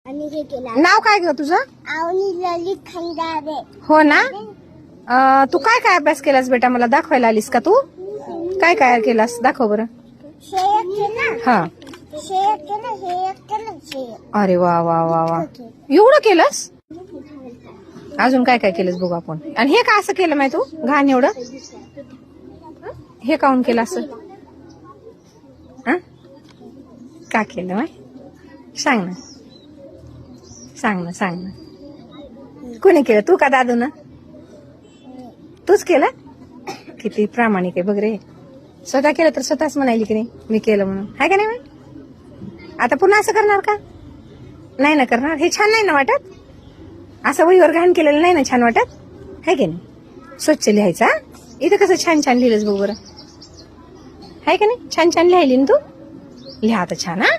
आणि हे केला. नाव काय ग तुझं? आवनी ललित खंडारे. हो ना. तू काय काय अभ्यास केलास बेटा? मला दाखवायला आलीस का तू? काय काय केलास दाखव बरं. शेक केला. हा. शेक केलं, हे एक केलं, शेक. अरे वा वा वा वा, एवढं केलंस? अजून काय काय केलंस बघू आपण. आणि हे का असं केलं माहिती तू घाण एवढं? हे काऊन केलं असं? का केलं माय? सांग ना, सांग ना, सांग ना. कोणी केलं, तू का दादू ना? तूच केलं? किती प्रामाणिक आहे बघ रे. स्वतः केलं तर स्वतःच म्हणायली की नाही मी केलं म्हणून, हाय का नाही बाई? आता पुन्हा असं करणार का? नाही ना करणार. हे छान नाही ना वाटत? असं वहीवर घाण केलेलं नाही ना छान वाटत, हाय की नाही? स्वच्छ लिहायचा. इथं कसं छान छान लिहिलंस बघ बरं, हाय का नाही? छान छान लिहायली ना तू. लिहा आता छान. हा.